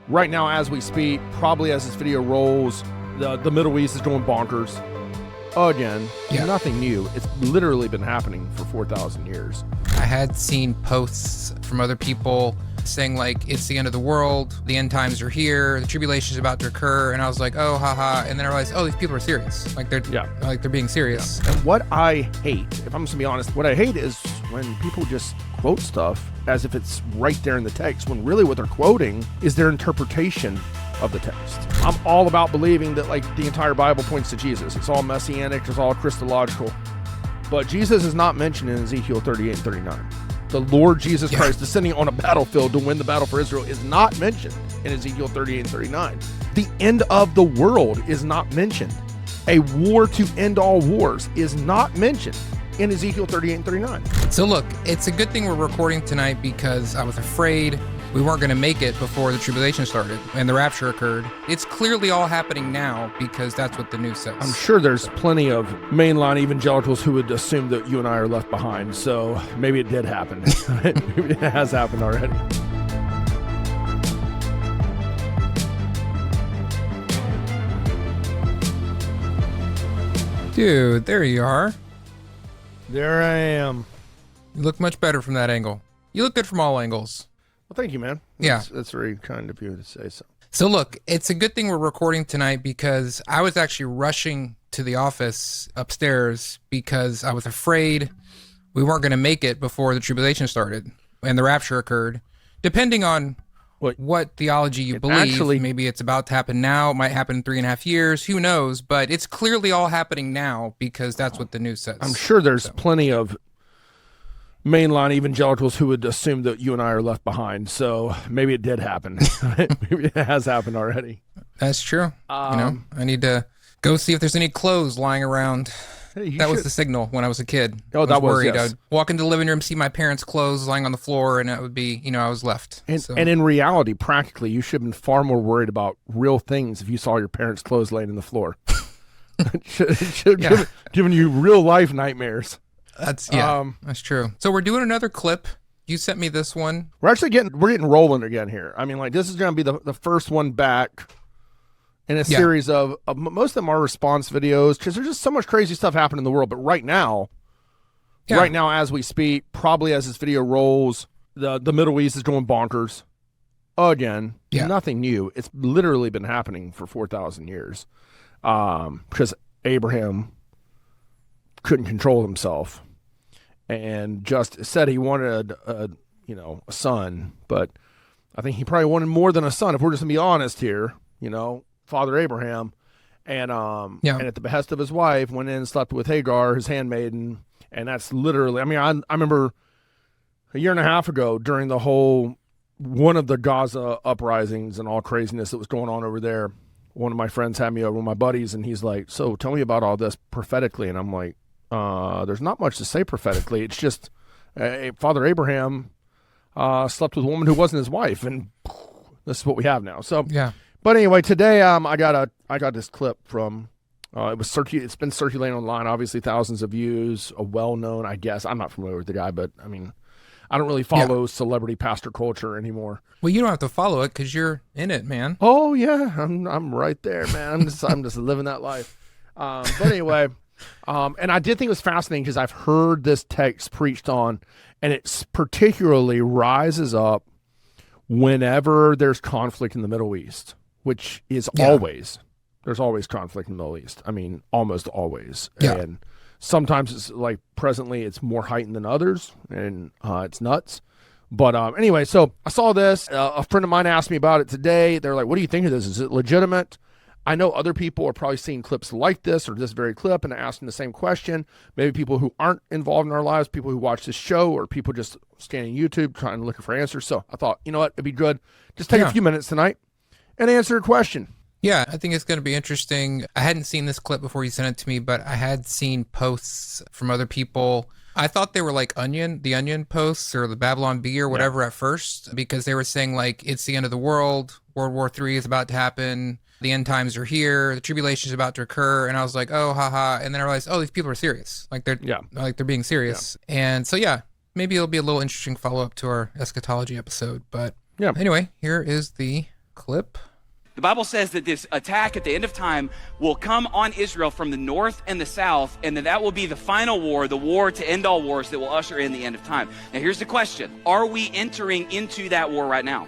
Right now, as we speak, probably as this video rolls, the Middle East is going bonkers again. Yeah. Nothing new. It's literally been happening for 4,000 years. I had seen posts from other people saying like, it's the end of the world, the end times are here, the tribulation is about to occur, and I was like, oh, haha, and then I realized, oh, these people are serious. Like they're being serious. Yeah. And what I hate, if I'm just gonna be honest, what I hate is when people just quote stuff as if it's right there in the text, when really what they're quoting is their interpretation of the text. I'm all about believing that like the entire Bible points to Jesus. It's all messianic, it's all Christological. But Jesus is not mentioned in Ezekiel 38 and 39. The Lord Jesus Christ descending on a battlefield to win the battle for Israel is not mentioned in Ezekiel 38 and 39. The end of the world is not mentioned. A war to end all wars is not mentioned in Ezekiel 38 and 39. So look, it's a good thing we're recording tonight because I was afraid we weren't going to make it before the tribulation started and the rapture occurred. It's clearly all happening now because that's what the news says. I'm sure there's plenty of mainline evangelicals who would assume that you and I are left behind, so maybe it did happen. Maybe it has happened already. Dude, there you are. There I am. You look much better from that angle. You look good from all angles. Well, thank you, man. Yeah. That's very kind of you to say so. So look, it's a good thing we're recording tonight because I was actually rushing to the office upstairs because I was afraid we weren't going to make it before the tribulation started and the rapture occurred. Depending on what theology you believe, actually, maybe it's about to happen now, it might happen in 3.5 years, who knows, but it's clearly all happening now because that's what the news says. I'm sure there's plenty of mainline evangelicals who would assume that you and I are left behind, so maybe it did happen. Maybe it has happened already. That's true. I need to go see if there's any clothes lying around. Hey, that was the signal when I was a kid. Oh, I was worried. yes. I'd walk into the living room, see my parents' clothes lying on the floor, and it would be, I was left. And in reality, practically, you should have been far more worried about real things if you saw your parents' clothes laying in the floor. It should have given you real life nightmares. That's true. So we're doing another clip. You sent me this one. We're getting rolling again here. I mean, like, this is going to be the first one back in a series of most of them are response videos because there's just so much crazy stuff happening in the world. But right now as we speak, probably as this video rolls, the Middle East is going bonkers again. Yeah. Nothing new. It's literally been happening for 4,000 years because Abraham couldn't control himself and just said he wanted a son, but I think he probably wanted more than a son. If we're just gonna be honest here, Father Abraham, and at the behest of his wife, went in and slept with Hagar, his handmaiden, and that's literally. I mean, I remember a year and a half ago during the whole one of the Gaza uprisings and all craziness that was going on over there. One of my friends had me over, my buddies, and he's like, "So tell me about all this prophetically," and I'm like, there's not much to say prophetically. It's just Father Abraham slept with a woman who wasn't his wife, and this is what we have now. So but anyway, today I got this clip from it's been circulating online, obviously thousands of views, a well-known, I guess, I'm not familiar with the guy, but I mean, I don't really follow celebrity pastor culture anymore. Well, you don't have to follow it because you're in it, man. Oh yeah, I'm right there, man. I'm just living that life. But anyway. And I did think it was fascinating because I've heard this text preached on, and it particularly rises up whenever there's conflict in the Middle East, which is always, there's always conflict in the Middle East. I mean, almost always. Yeah. And sometimes it's like presently it's more heightened than others, and it's nuts. But anyway, so I saw this. A friend of mine asked me about it today. They're like, what do you think of this? Is it legitimate? I know other people are probably seeing clips like this or this very clip and asking the same question. Maybe people who aren't involved in our lives, people who watch this show, or people just scanning YouTube trying to look for answers. So I thought, you know what, it'd be good. Just take a few minutes tonight and answer a question. Yeah, I think it's going to be interesting. I hadn't seen this clip before you sent it to me, but I had seen posts from other people. I thought they were like the Onion posts or the Babylon Bee or whatever at first, because they were saying like, it's the end of the world. World War III is about to happen. The end times are here. The tribulation is about to occur. And I was like, oh, haha. And then I realized, oh, these people are serious. Like they're being serious. Yeah. And so, maybe it'll be a little interesting follow-up to our eschatology episode. But anyway, here is the clip. The Bible says that this attack at the end of time will come on Israel from the north and the south, and that will be the final war, the war to end all wars that will usher in the end of time. Now here's the question. Are we entering into that war right now?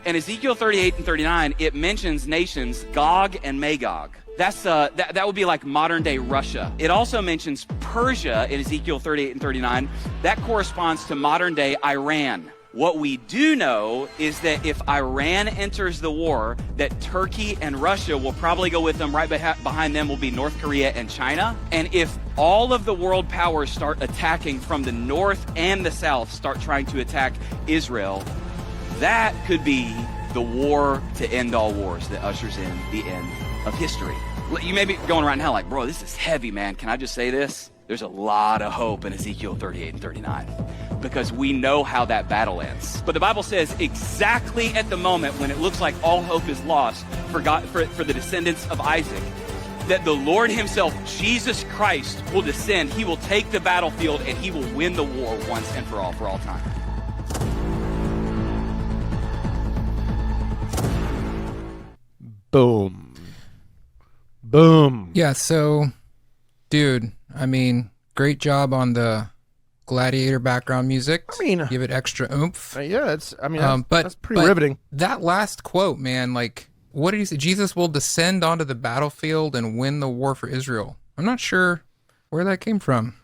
In Ezekiel 38 and 39, it mentions nations Gog and Magog. That would be like modern day Russia. It also mentions Persia in Ezekiel 38 and 39. That corresponds to modern day Iran. What we do know is that if Iran enters the war, that Turkey and Russia will probably go with them. Right behind them will be North Korea and China. And if all of the world powers start attacking from the north and the south, start trying to attack Israel, that could be the war to end all wars that ushers in the end of history. You may be going right now like, bro, this is heavy, man. Can I just say this? There's a lot of hope in Ezekiel 38 and 39 because we know how that battle ends. But the Bible says exactly at the moment when it looks like all hope is lost for the descendants of Isaac, that the Lord himself, Jesus Christ, will descend. He will take the battlefield and he will win the war once and for all time. Boom. Boom. Yeah, so, dude, I mean, great job on the Gladiator background music. I mean, give it extra oomph. Yeah, that's pretty riveting. That last quote, man, like, what did he say? Jesus will descend onto the battlefield and win the war for Israel. I'm not sure where that came from.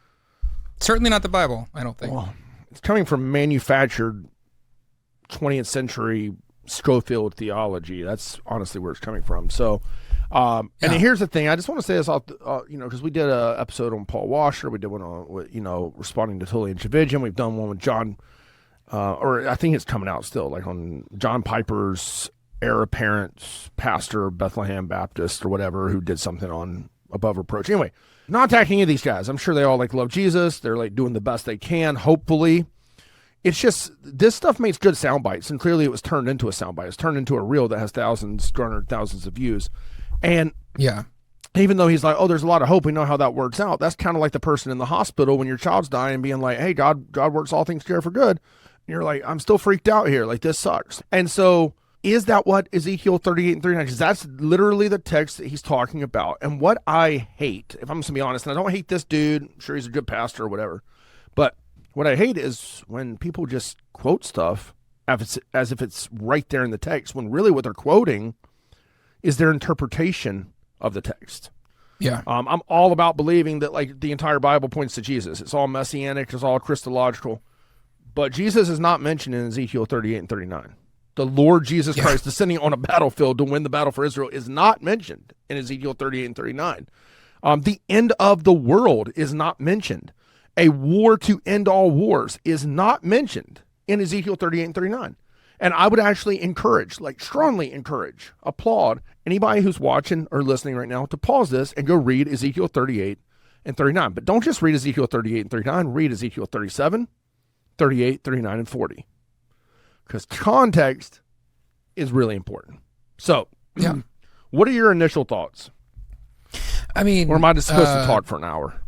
Certainly not the Bible, I don't think. Well, it's coming from manufactured 20th century Schofield theology. That's honestly where it's coming from. So, and here's the thing. I just want to say this, because we did an episode on Paul Washer. We did one on, responding to Tully and Chavigian. We've done one with John, or I think it's coming out still, like on John Piper's heir apparent pastor, Bethlehem Baptist or whatever, who did something on above reproach. Anyway, not attacking any of these guys. I'm sure they all love Jesus. They're doing the best they can, hopefully. It's just, this stuff makes good sound bites, and clearly it was turned into a sound bite. It's turned into a reel that has garnered thousands of views. And yeah, even though he's like, oh, there's a lot of hope, we know how that works out. That's kind of like the person in the hospital when your child's dying being like, hey, God works all things together for good. And you're like, I'm still freaked out here. Like, this sucks. And so is that what Ezekiel 38 and 39, because that's literally the text that he's talking about. And what I hate, if I'm just going to be honest, and I don't hate this dude, I'm sure he's a good pastor or whatever, but what I hate is when people just quote stuff as if it's right there in the text, when really what they're quoting is their interpretation of the text. Yeah. I'm all about believing that the entire Bible points to Jesus. It's all messianic. It's all Christological. But Jesus is not mentioned in Ezekiel 38 and 39. The Lord Jesus Christ descending on a battlefield to win the battle for Israel is not mentioned in Ezekiel 38 and 39. The end of the world is not mentioned. A war to end all wars is not mentioned in Ezekiel 38 and 39. And I would actually strongly encourage, applaud anybody who's watching or listening right now to pause this and go read Ezekiel 38 and 39. But don't just read Ezekiel 38 and 39. Read Ezekiel 37, 38, 39, and 40. Because context is really important. So, what are your initial thoughts? I mean, or am I just supposed to talk for an hour?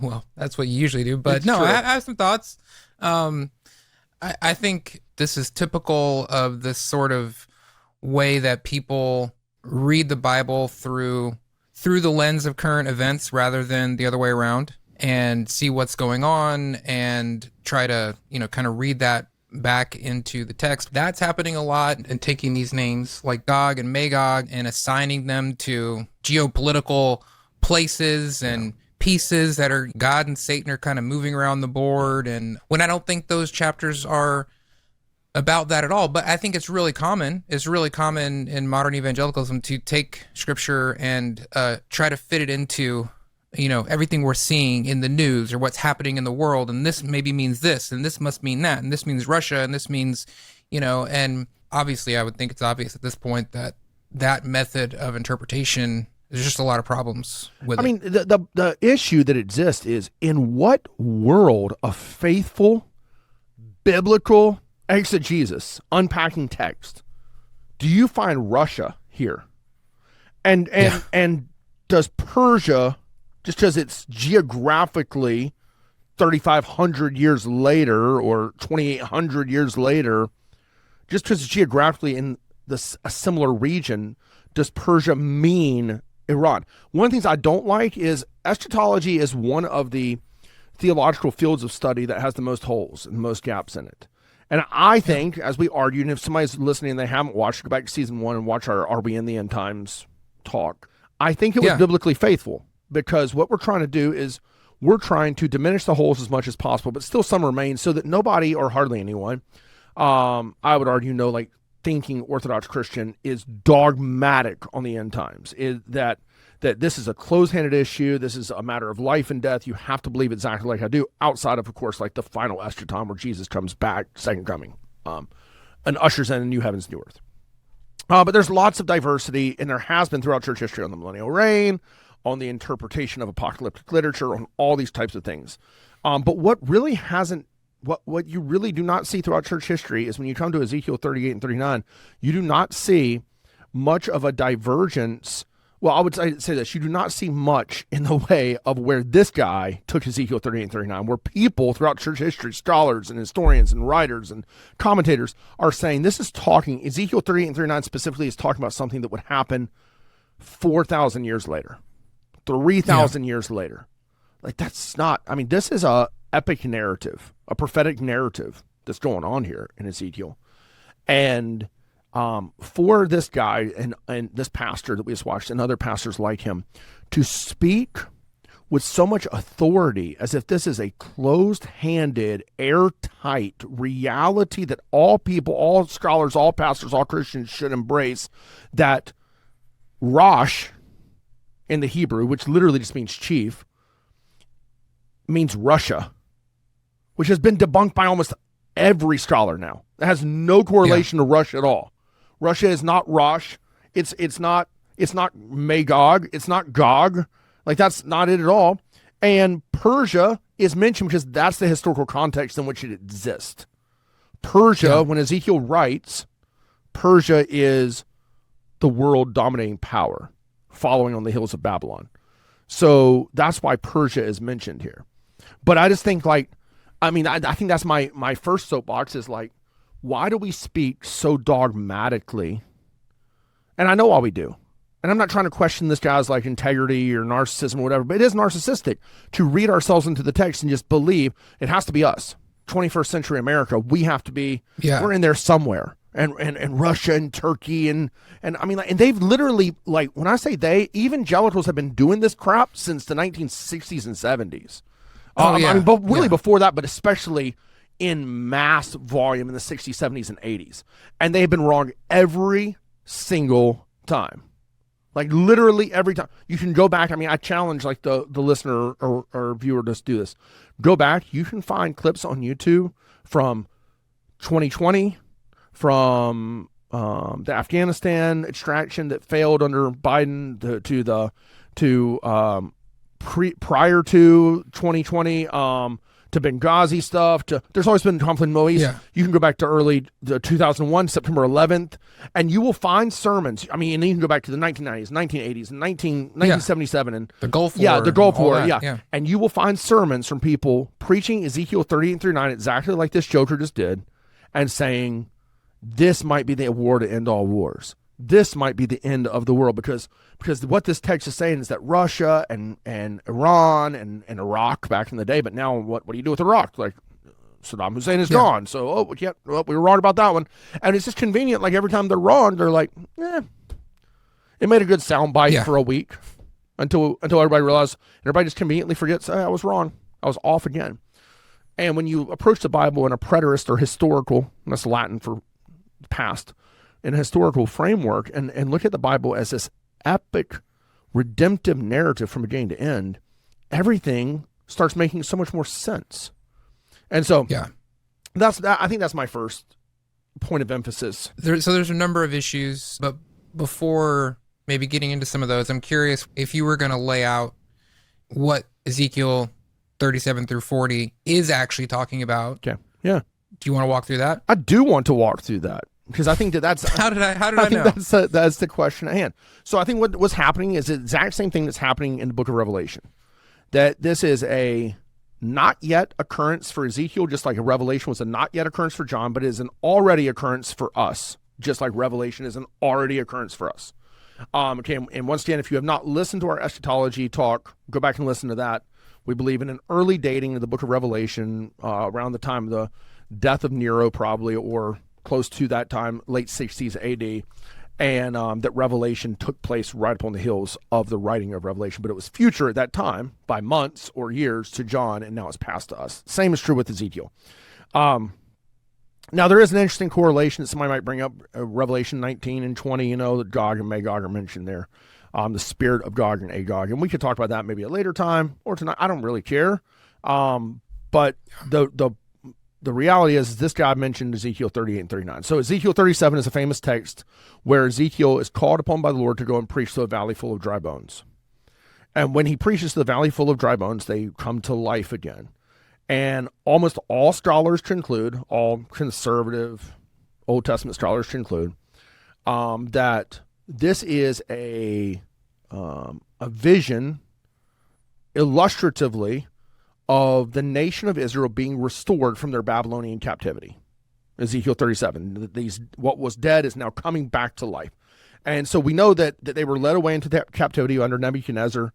Well, that's what you usually do. But It's no, true. I have some thoughts. I think this is typical of this sort of way that people read the Bible through the lens of current events rather than the other way around, and see what's going on and try to, kind of read that back into the text. That's happening a lot, and taking these names like Gog and Magog and assigning them to geopolitical places and pieces that are God and Satan are kind of moving around the board. And when I don't think those chapters are about that at all, but I think it's really common in modern evangelicalism to take scripture and try to fit it into, everything we're seeing in the news or what's happening in the world. And this maybe means this, and this must mean that, and this means Russia, and this means, and obviously I would think it's obvious at this point that method of interpretation, there's just a lot of problems with it. I mean, the issue that exists is, in what world of faithful, biblical exegesis, unpacking text, do you find Russia here? And does Persia, just because it's geographically 3,500 years later or 2,800 years later, just because it's geographically in a similar region, does Persia mean Iran? One of the things I don't like is eschatology is one of the theological fields of study that has the most holes and the most gaps in it. And I think, as we argued, and if somebody's listening and they haven't watched, go back to season 1 and watch our Are We in the End Times talk. I think it was biblically faithful, because what we're trying to do is we're trying to diminish the holes as much as possible, but still some remain, so that nobody, or hardly anyone, I would argue, no, like thinking Orthodox Christian is dogmatic on the end times, is that this is a close-handed issue. This is a matter of life and death. You have to believe exactly like I do, outside of course, like the final eschaton where Jesus comes back, second coming, and ushers in a new heavens, new earth. But there's lots of diversity, and there has been throughout church history, on the millennial reign, on the interpretation of apocalyptic literature, on all these types of things. But what really hasn't, what you really do not see throughout church history is when you come to Ezekiel 38 and 39, you do not see much of a divergence. Well, I would say this, you do not see much in the way of where this guy took Ezekiel 38 and 39, where people throughout church history, scholars and historians and writers and commentators are saying this is talking, Ezekiel 38 and 39 specifically is talking about something that would happen 4,000 years later, 3,000 years later. Like, that's not, I mean, this is a epic narrative, a prophetic narrative that's going on here in Ezekiel. And for this guy and this pastor that we just watched and other pastors like him to speak with so much authority as if this is a closed-handed, airtight reality that all people, all scholars, all pastors, all Christians should embrace, that Rosh in the Hebrew, which literally just means chief, means Russia, which has been debunked by almost every scholar now. It has no correlation to Russia at all. Russia is not Rosh. It's not Magog. It's not Gog. Like, that's not it at all. And Persia is mentioned because that's the historical context in which it exists. Persia, when Ezekiel writes, Persia is the world dominating power, following on the hills of Babylon. So that's why Persia is mentioned here. But I just think, like, I mean, I think that's my first soapbox is, like, why do we speak so dogmatically? And I know why we do. And I'm not trying to question this guy's, like, integrity or narcissism or whatever, but it is narcissistic to read ourselves into the text and just believe it has to be us. 21st century America, we have to be, we're in there somewhere. And Russia and Turkey and I mean, like, and they've literally, like, when I say they, evangelicals have been doing this crap since the 1960s and 70s. I mean, but really before that, but especially in mass volume in the 60s, 70s, and 80s. And they have been wrong every single time. Like, literally every time. You can go back. I mean, I challenge, like, the listener or viewer to do this. Go back. You can find clips on YouTube from 2020, from the Afghanistan extraction that failed under Biden prior to 2020, to Benghazi stuff, there's always been conflict in the Middle East. You can go back to early 2001, September 11th, and you will find sermons. I mean, and you can go back to the 1990s, 1980s, and 1977, and the Gulf War. The Gulf War, And you will find sermons from people preaching Ezekiel 38 and 39 exactly like this joker just did, and saying, this might be the war to end all wars. This might be the end of the world, because what this text is saying is that Russia and Iran and Iraq back in the day, but now what do you do with Iraq? Like, Saddam Hussein is gone, so we were wrong about that one. And it's just convenient, like, every time they're wrong, they're like, it made a good soundbite for a week until everybody realized, and everybody just conveniently forgets, I was wrong, I was off again. And when you approach the Bible in a preterist or historical, and that's Latin for past, in a historical framework, and look at the Bible as this epic redemptive narrative from beginning to end, everything starts making so much more sense. And so I think that's my first point of emphasis. So there's a number of issues, but before maybe getting into some of those, I'm curious if you were going to lay out what Ezekiel 37 through 40 is actually talking about. Okay. Yeah. Do you want to walk through that? I do want to walk through that. Because I think that's how did I know? That's the question at hand. So I think what's happening is the exact same thing that's happening in the book of Revelation. That this is a not yet occurrence for Ezekiel, just like a revelation was a not yet occurrence for John, but it is an already occurrence for us just like Revelation is an already occurrence for us. Okay, and once again, if you have not listened to our eschatology talk, go back and listen to that. We believe in an early dating of the book of Revelation, around the time of the death of Nero, probably, or close to that time, late 60s AD, and that Revelation took place right upon the heels of the writing of Revelation, but it was future at that time by months or years to John, and now it's passed to us. Same is true with Ezekiel. Now, there is an interesting correlation that somebody might bring up, Revelation 19 and 20, that Gog and Magog are mentioned there, the spirit of Gog and Agog, and we could talk about that maybe a later time or tonight. I don't really care, but the reality is this guy mentioned Ezekiel 38 and 39. So Ezekiel 37 is a famous text where Ezekiel is called upon by the Lord to go and preach to a valley full of dry bones. And when he preaches to the valley full of dry bones, they come to life again. And almost all scholars conclude, all conservative Old Testament scholars conclude, that this is a vision illustratively of the nation of Israel being restored from their Babylonian captivity. Ezekiel 37, what was dead is now coming back to life. And so we know that they were led away into captivity under Nebuchadnezzar.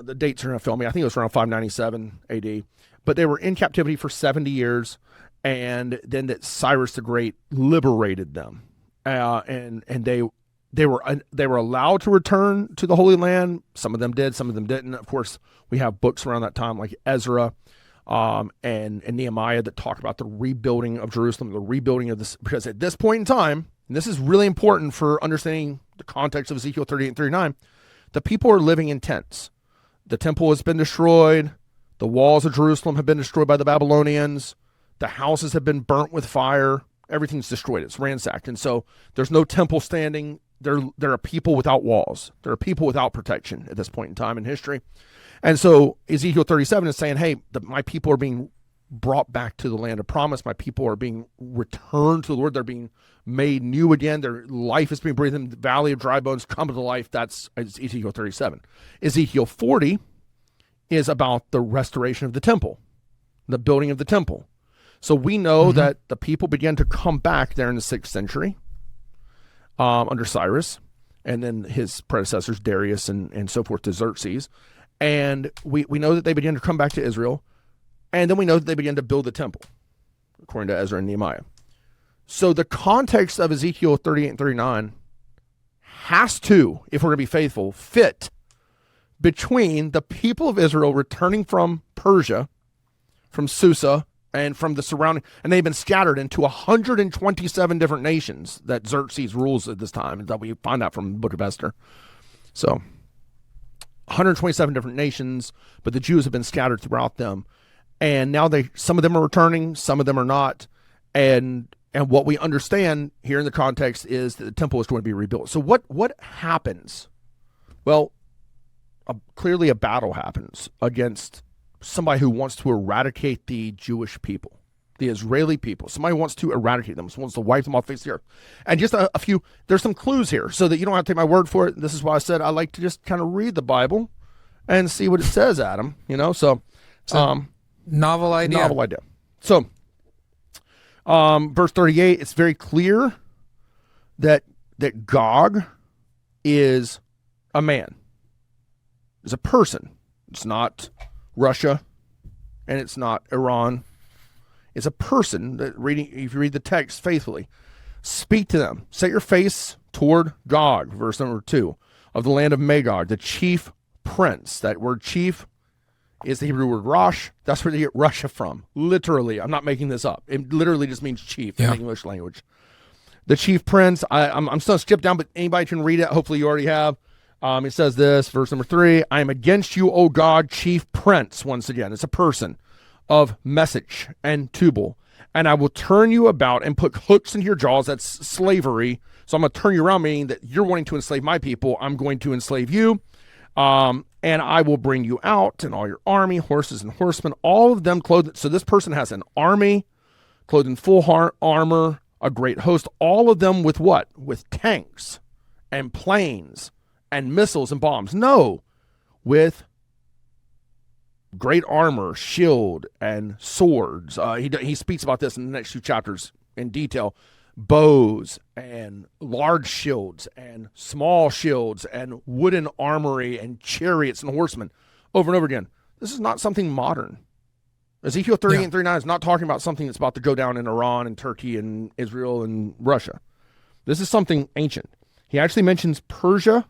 The dates are going to fail me. I think it was around 597 AD. But they were in captivity for 70 years, and then that Cyrus the Great liberated them. And they were allowed to return to the Holy Land. Some of them did, some of them didn't. Of course, we have books around that time like Ezra and Nehemiah that talk about the rebuilding of Jerusalem, the rebuilding of this. Because at this point in time, and this is really important for understanding the context of Ezekiel 38 and 39, the people are living in tents. The temple has been destroyed. The walls of Jerusalem have been destroyed by the Babylonians. The houses have been burnt with fire. Everything's destroyed. It's ransacked. And so there's no temple standing. There are people without walls. There are people without protection at this point in time in history. And so Ezekiel 37 is saying, hey, my people are being brought back to the land of promise. My people are being returned to the Lord. They're being made new again. Their life is being breathed in. The valley of dry bones come to life. That's Ezekiel 37. Ezekiel 40 is about the restoration of the temple, the building of the temple. So we know that the people began to come back there in the 6th century under Cyrus, and then his predecessors, Darius and so forth, Xerxes. And we know that they began to come back to Israel, and then we know that they began to build the temple, according to Ezra and Nehemiah. So the context of Ezekiel 38 and 39 has to, if we're going to be faithful, fit between the people of Israel returning from Persia, from Susa, and from the surrounding, and they've been scattered into 127 different nations that Xerxes rules at this time, that we find out from the book of Esther. So 127 different nations, but the Jews have been scattered throughout them. And now some of them are returning, some of them are not. And what we understand here in the context is that the temple is going to be rebuilt. So what happens? Well, clearly a battle happens against somebody who wants to eradicate the Jewish people, the Israeli people. Somebody wants to eradicate them, someone wants to wipe them off the face of the earth. And just a few, there's some clues here so that you don't have to take my word for it. This is why I said I like to just kind of read the Bible and see what it says, Adam, so novel idea. So verse 38, it's very clear that Gog is a man. It's a person. It's not Russia, and it's not Iran. It's a person that if you read the text faithfully, speak to them. Set your face toward Gog, verse number 2, of the land of Magog, the chief prince. That word chief is the Hebrew word Rosh. That's where they get Russia from. Literally, I'm not making this up. It literally just means chief in the English language. The chief prince, I'm still skip down, but anybody can read it. Hopefully you already have. It says this, verse number 3, I am against you, O God, chief prince. Once again, it's a person of Messech and Tubal. And I will turn you about and put hooks into your jaws. That's slavery. So I'm going to turn you around, meaning that you're wanting to enslave my people. I'm going to enslave you. And I will bring you out and all your army, horses and horsemen, all of them clothed. So this person has an army clothed in full armor, a great host, all of them with what? With tanks and planes and missiles and bombs. No, with great armor, shield, and swords. He speaks about this in the next 2 chapters in detail. bows and large shields and small shields and wooden armory and chariots and horsemen over and over again. This is not something modern. Ezekiel 38 and 39 is not talking about something that's about to go down in Iran and Turkey and Israel and Russia. This is something ancient. He actually mentions Persia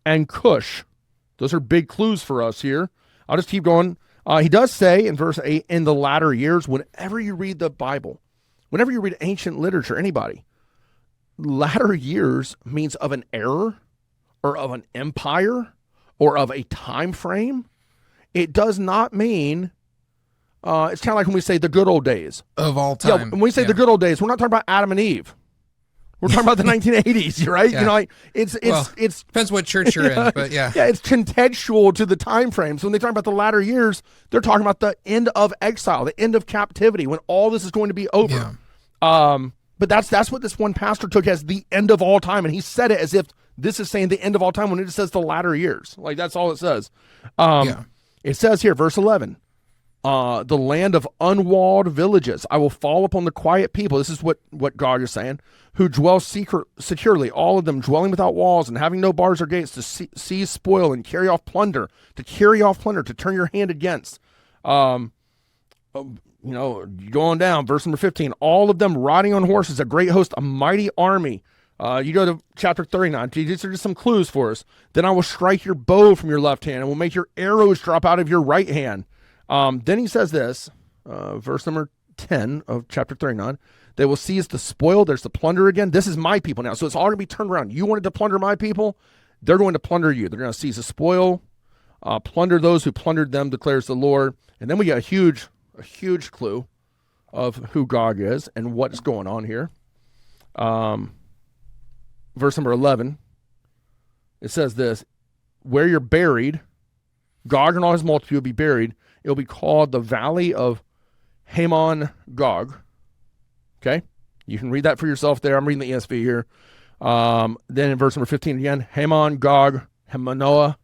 and Cush. Those are big clues for us here. I'll just keep going. He does say in verse 8, in the latter years, whenever you read the Bible, whenever you read ancient literature, anybody, latter years means of an era or of an empire or of a time frame. It does not mean, it's kind of like when we say the good old days. Of all time. Yeah, when we say the good old days, we're not talking about Adam and Eve. We're talking about the 1980s, right? Yeah. You know, like it's depends what church you're in, but yeah. Yeah, it's contextual to the time frame. So when they talk about the latter years, they're talking about the end of exile, the end of captivity, when all this is going to be over. Yeah. But that's what this one pastor took as the end of all time, and he said it as if this is saying the end of all time when it just says the latter years. Like that's all it says. It says here, verse 11. The land of unwalled villages. I will fall upon the quiet people. This is what God is saying, who dwell securely, all of them dwelling without walls and having no bars or gates, to seize spoil and carry off plunder, to turn your hand against. You know, going down, verse number 15, all of them riding on horses, a great host, a mighty army. You go to chapter 39. These are just some clues for us. Then I will strike your bow from your left hand and will make your arrows drop out of your right hand. Then he says this, verse number 10 of chapter 39, they will seize the spoil. There's the plunder again. This is my people now. So it's all going to be turned around. You wanted to plunder my people. They're going to plunder you. They're going to seize the spoil, plunder those who plundered them, declares the Lord. And then we get a huge clue of who Gog is and what's going on here. Verse number 11, it says this, where you're buried, Gog and all his multitude will be buried. It'll be called the Valley of Haman Gog. Okay? You can read that for yourself there. I'm reading the ESV here. Then in verse number 15 again, Haman, Gog, Hamanoah.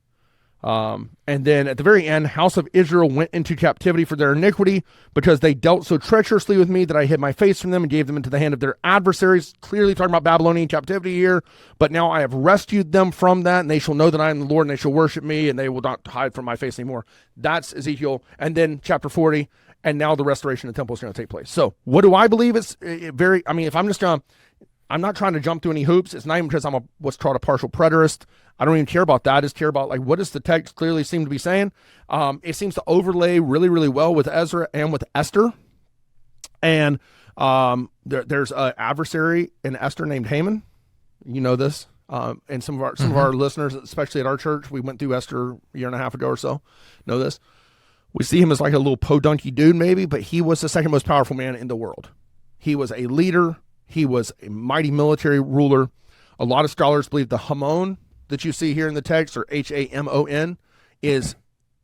And then at the very end, house of Israel went into captivity for their iniquity because they dealt so treacherously with me that I hid my face from them and gave them into the hand of their adversaries. Clearly talking about Babylonian captivity here. But now I have rescued them from that, and they shall know that I am the Lord, and they shall worship me, and they will not hide from my face anymore. That's Ezekiel. And then chapter 40, and now the restoration of the temple is going to take place. So what do I believe? I'm not trying to jump through any hoops. It's not even because I'm what's called a partial preterist. I don't even care about that. I just care about, like, what does the text clearly seem to be saying? It seems to overlay really, really well with Ezra and with Esther. And there's an adversary in Esther named Haman. You know this. And some of our listeners, especially at our church, we went through Esther a year and a half ago or so, know this. We see him as like a little podunky dude maybe, but he was the second most powerful man in the world. He was a leader. He was a mighty military ruler. A lot of scholars believe the Haman that you see here in the text, or Hamon, is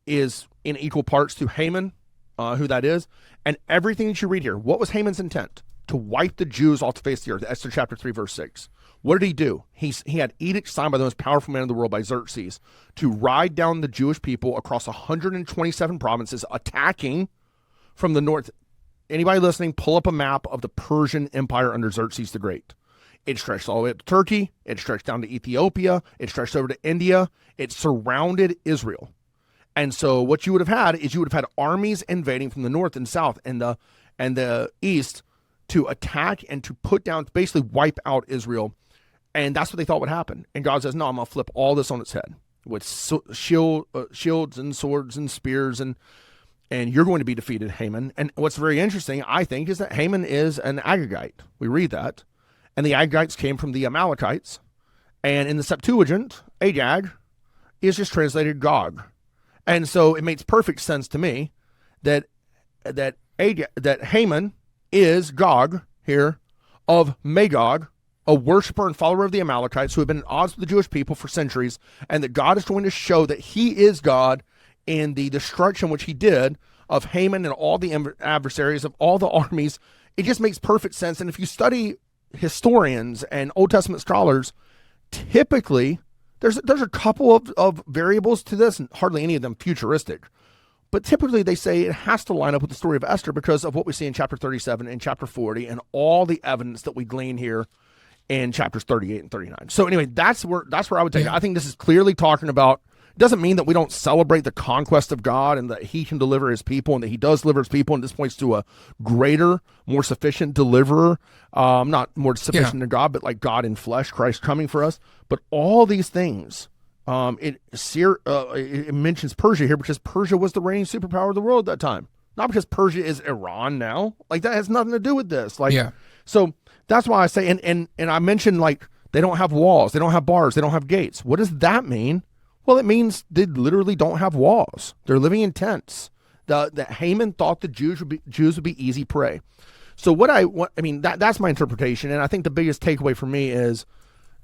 in equal parts to Haman, who that is. And everything that you read here, what was Haman's intent? To wipe the Jews off the face of the earth. Esther chapter 3, verse 6. What did he do? He had edicts signed by the most powerful man in the world, by Xerxes, to ride down the Jewish people across 127 provinces, attacking from the north. Anybody listening, pull up a map of the Persian Empire under Xerxes the Great. It stretched all the way up to Turkey. It stretched down to Ethiopia. It stretched over to India. It surrounded Israel. And so what you would have had is armies invading from the north and south and the east to attack and to put down, basically wipe out Israel. And that's what they thought would happen. And God says, no, I'm going to flip all this on its head with shields and swords and spears, and you're going to be defeated, Haman. And what's very interesting, I think, is that Haman is an Agagite. We read that. And the Agagites came from the Amalekites. And in the Septuagint, Agag is just translated Gog. And so it makes perfect sense to me that Haman is Gog here of Magog, a worshiper and follower of the Amalekites who have been at odds with the Jewish people for centuries, and that God is going to show that he is God in the destruction which he did of Haman and all the adversaries of all the armies. It just makes perfect sense. And if you study historians and Old Testament scholars, typically there's a couple of variables to this, and hardly any of them futuristic. But typically they say it has to line up with the story of Esther because of what we see in chapter 37 and chapter 40 and all the evidence that we glean here in chapters 38 and 39. So anyway, that's where I would take it. I think this is clearly talking about, it doesn't mean that we don't celebrate the conquest of God and that he can deliver his people and that he does deliver his people, and this points to a greater, more sufficient deliverer, not more sufficient than God, but like God in flesh, Christ coming for us. But all these things, it mentions Persia here because Persia was the reigning superpower of the world at that time. Not because Persia is Iran now. Like, that has nothing to do with this. Like, so that's why I say, and I mentioned, like, they don't have walls, they don't have bars, they don't have gates. What does that mean? Well, it means they literally don't have walls. They're living in tents. The Haman thought the Jews would be easy prey. So that's my interpretation. And I think the biggest takeaway for me is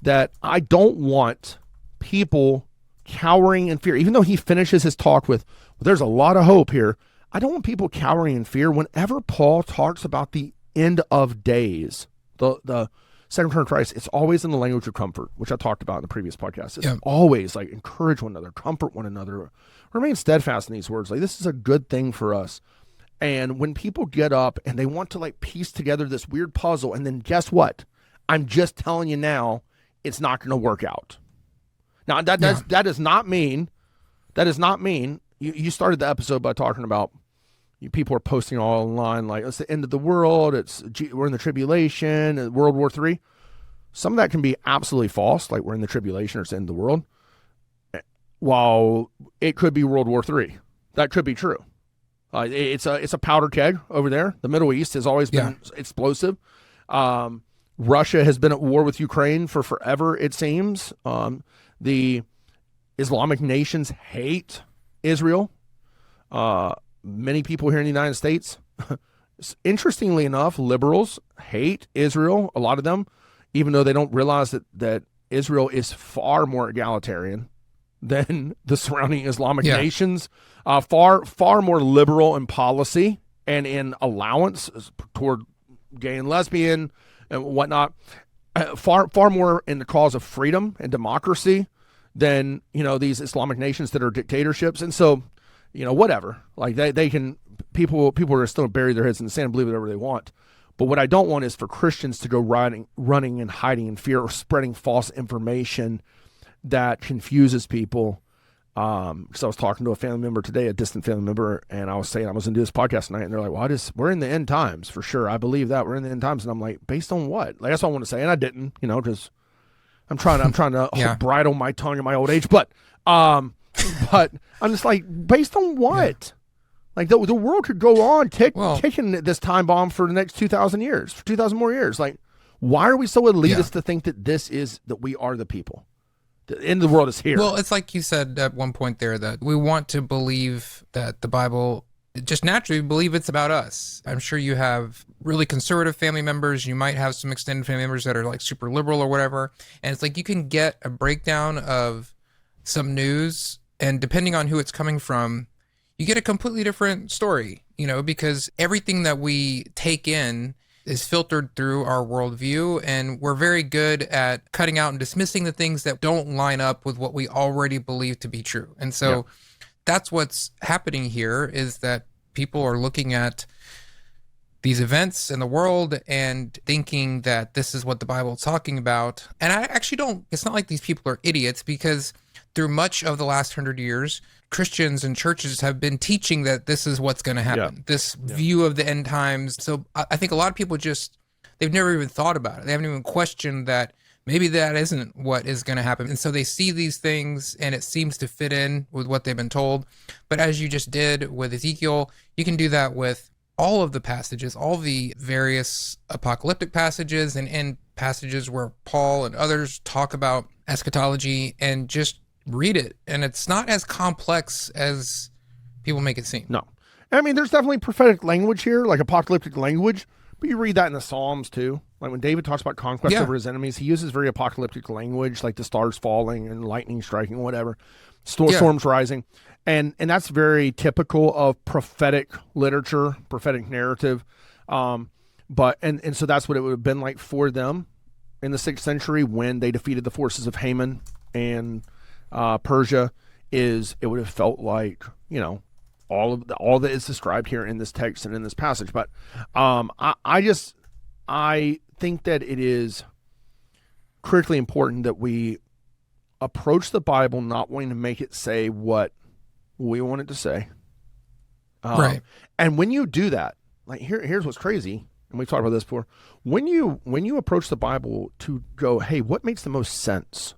that I don't want people cowering in fear. Even though he finishes his talk with, well, there's a lot of hope here. I don't want people cowering in fear. Whenever Paul talks about the end of days, the second return of Christ, it's always in the language of comfort, which I talked about in the previous podcast. It's always like encourage one another, comfort one another, remain steadfast in these words. Like, this is a good thing for us. And when people get up and they want to like piece together this weird puzzle, and then guess what? I'm just telling you now, it's not going to work out. Now that does not mean you started the episode by talking about people are posting all online like it's the end of the world, we're in the tribulation, World War III. Some of that can be absolutely false, like we're in the tribulation or it's the end of the world, while it could be World War III. That could be true. It's a powder keg over there. The Middle East has always been explosive. Russia has been at war with Ukraine for forever, it seems. The Islamic nations hate Israel. Many people here in the United States, interestingly enough, liberals hate Israel, a lot of them, even though they don't realize that Israel is far more egalitarian than the surrounding Islamic nations, far more liberal in policy and in allowance toward gay and lesbian and whatnot, far more in the cause of freedom and democracy than, these Islamic nations that are dictatorships. And so, whatever, like they can, people are still bury their heads in the sand and believe whatever they want. But what I don't want is for Christians to go running and hiding in fear or spreading false information that confuses people. Because I was talking to a family member today, a distant family member, and I was saying I was going to do this podcast tonight, and they're like, well, we're in the end times for sure. I believe that we're in the end times. And I'm like, based on what? Like, that's what I want to say. And I didn't, because I'm trying to bridle my tongue in my old age. But I'm just like, based on what? Yeah. Like the world could go on ticking this time bomb for the next 2,000 years, for 2,000 more years. Like, why are we so elitist to think that we are the people? The end of the world is here. Well, it's like you said at one point there that we want to believe that the Bible, just naturally believe it's about us. I'm sure you have really conservative family members. You might have some extended family members that are like super liberal or whatever. And it's like you can get a breakdown of some news, and depending on who it's coming from, you get a completely different story, because everything that we take in is filtered through our worldview, and we're very good at cutting out and dismissing the things that don't line up with what we already believe to be true. And so that's what's happening here, is that people are looking at these events in the world and thinking that this is what the Bible is talking about. And I actually it's not like these people are idiots, because through much of the last 100 years, Christians and churches have been teaching that this is what's going to happen, this view of the end times. So I think a lot of people they've never even thought about it. They haven't even questioned that maybe that isn't what is going to happen. And so they see these things and it seems to fit in with what they've been told. But as you just did with Ezekiel, you can do that with all of the passages, all the various apocalyptic passages and passages where Paul and others talk about eschatology, and just read it. And it's not as complex as people make it seem. No. I mean, there's definitely prophetic language here, like apocalyptic language, but you read that in the Psalms too. Like when David talks about conquest over his enemies, he uses very apocalyptic language, like the stars falling and lightning striking, whatever, storms rising. And that's very typical of prophetic literature, prophetic narrative. So that's what it would have been like for them in the 6th century when they defeated the forces of Haman and Persia. It would have felt like, all that is described here in this text and in this passage. But I think that it is critically important that we approach the Bible not wanting to make it say what we want it to say. Right. And when you do that, like here's what's crazy, and we've talked about this before. When you approach the Bible to go, hey, what makes the most sense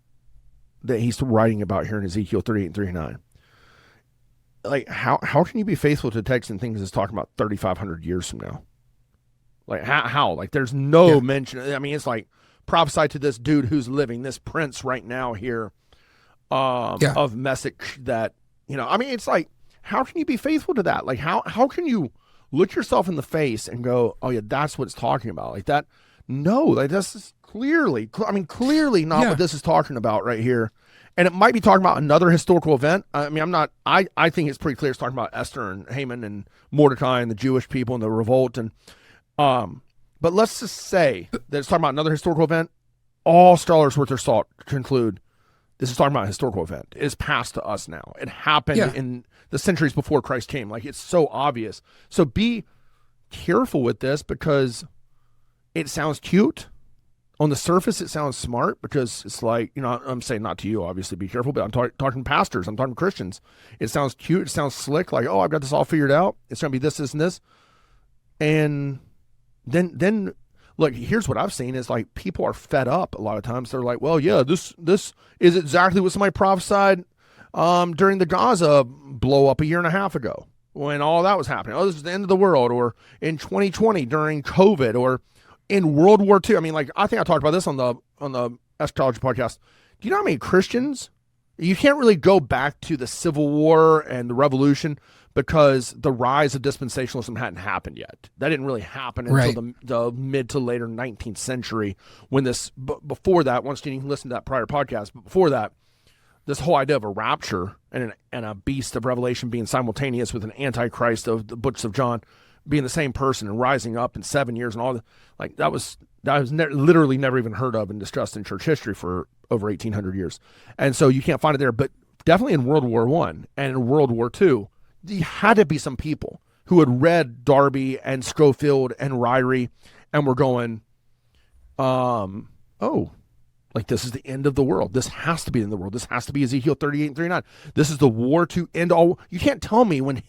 that he's writing about here in Ezekiel 38 and 39? Like, how can you be faithful to text and things that's talking about 3,500 years from now? Like, how? Like, there's no mention. I mean, it's like prophesy to this dude who's living, this prince right now here of message that, I mean, it's like, how can you be faithful to that? Like, how can you look yourself in the face and go, oh, yeah, that's what it's talking about? Like that. No, like this is clearly not what this is talking about right here. And it might be talking about another historical event. I mean, I think it's pretty clear it's talking about Esther and Haman and Mordecai and the Jewish people and the revolt. And, but let's just say that it's talking about another historical event. All scholars worth their salt conclude this is talking about a historical event. It is past to us now. It happened in the centuries before Christ came. Like, it's so obvious. So be careful with this, because it sounds cute. On the surface, it sounds smart, because it's like, I'm saying not to you, obviously, be careful, but I'm talking pastors, I'm talking Christians. It sounds cute, it sounds slick, like, oh, I've got this all figured out. It's going to be this, this, and this. And then look, here's what I've seen is like people are fed up a lot of times. They're like, well, yeah, this is exactly what somebody prophesied during the Gaza blow up a year and a half ago when all that was happening. Oh, this is the end of the world, or in 2020 during COVID, or in World War II. I mean, like, I think I talked about this on the eschatology podcast. Do you know how many Christians? You can't really go back to the Civil War and the Revolution because the rise of dispensationalism hadn't happened yet. That didn't really happen until the mid to later 19th century, when this, before that, once you can listen to that prior podcast, but before that, this whole idea of a rapture and a beast of Revelation being simultaneous with an antichrist of the books of John being the same person and rising up in 7 years and all like that was literally never even heard of and discussed in church history for over 1,800 years. And so you can't find it there, but definitely in World War I and in World War II, there had to be some people who had read Darby and Schofield and Ryrie and were going, oh, like, this is the end of the world. This has to be in the world. This has to be Ezekiel 38 and 39. This is the war to end all. You can't tell me when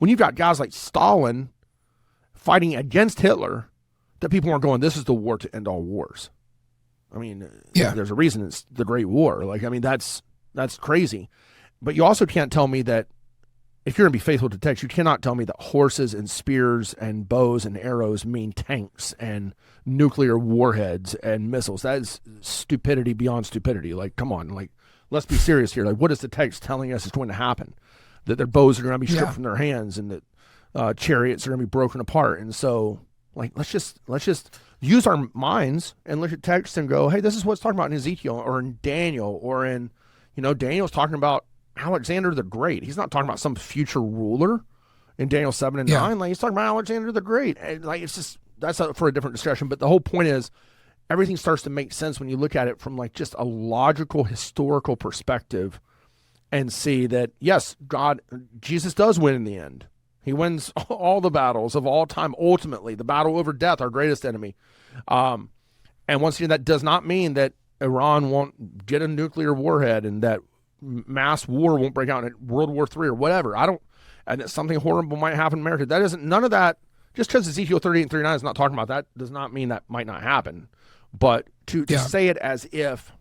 you've got guys like Stalin fighting against Hitler, that people aren't going, this is the war to end all wars. I mean, there's a reason it's the Great War. Like, I mean, that's crazy. But you also can't tell me that if you're going to be faithful to text, you cannot tell me that horses and spears and bows and arrows mean tanks and nuclear warheads and missiles. That is stupidity beyond stupidity. Like, come on, like, let's be serious here. Like, what is the text telling us is going to happen? That their bows are going to be stripped from their hands, and that chariots are going to be broken apart. And so, like, let's just use our minds and look at text and go, hey, this is what's talking about in Ezekiel or in Daniel, or in, Daniel's talking about Alexander the Great. He's not talking about some future ruler in Daniel 7 and 9. Like, he's talking about Alexander the Great. And, like, it's just, that's for a different discussion. But the whole point is, everything starts to make sense when you look at it from, like, just a logical, historical perspective, and see that, yes, Jesus does win in the end. He wins all the battles of all time. Ultimately, the battle over death, our greatest enemy. And once again, that does not mean that Iran won't get a nuclear warhead and that mass war won't break out in World War III or whatever. And that something horrible might happen in America. That isn't, none of that, just because Ezekiel 38 and 39 is not talking about that, does not mean that might not happen. But to say it as if,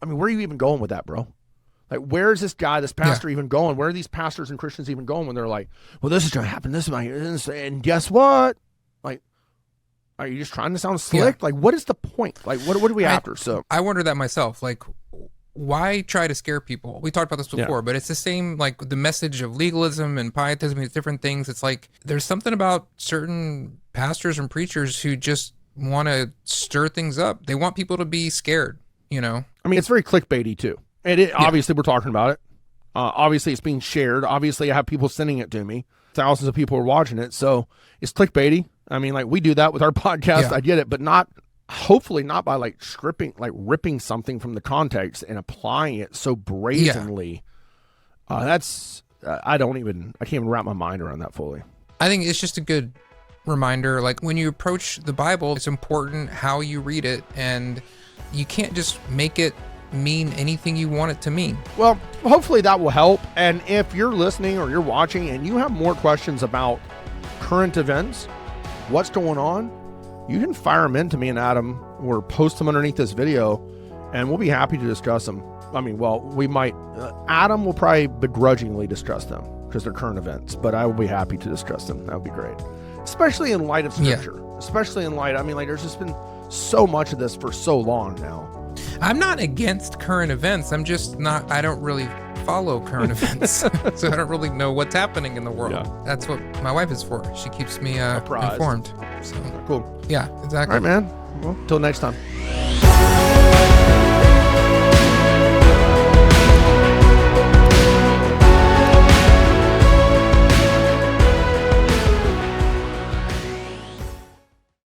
I mean, where are you even going with that, bro? Like, where is this guy, this pastor even going? Where are these pastors and Christians even going when they're like, well, this is going to happen, this is and guess what? Like, are you just trying to sound slick? Like, what is the point? Like, what are we after? So I wonder that myself. Like, why try to scare people? We talked about this before, but it's the same, like, the message of legalism and pietism, these different things. It's like, there's something about certain pastors and preachers who just want to stir things up. They want people to be scared, I mean, it's very clickbaity too. And obviously we're talking about it. Obviously it's being shared. Obviously I have people sending it to me. Thousands of people are watching it. So it's clickbaity. I mean, like, we do that with our podcast. I get it, but hopefully not by ripping something from the context and applying it so brazenly. That's I can't even wrap my mind around that fully. I think it's just a good reminder. Like when you approach the Bible, it's important how you read it, and you can't just make it mean anything you want it to mean. Well, hopefully that will help. And if you're listening or you're watching and you have more questions about current events, what's going on, you can fire them into me and Adam or post them underneath this video, and we'll be happy to discuss them. I mean, well, we might, Adam will probably begrudgingly discuss them because they're current events, but I will be happy to discuss them. That would be great. Especially in light of scripture. Especially in light, I mean, like, there's just been so much of this for so long now. I'm not against current events. I'm just not, I don't really follow current events. So I don't really know what's happening in the world. Yeah. That's what my wife is for. She keeps me informed. So Cool. yeah, exactly. All right, man. Well, till next time.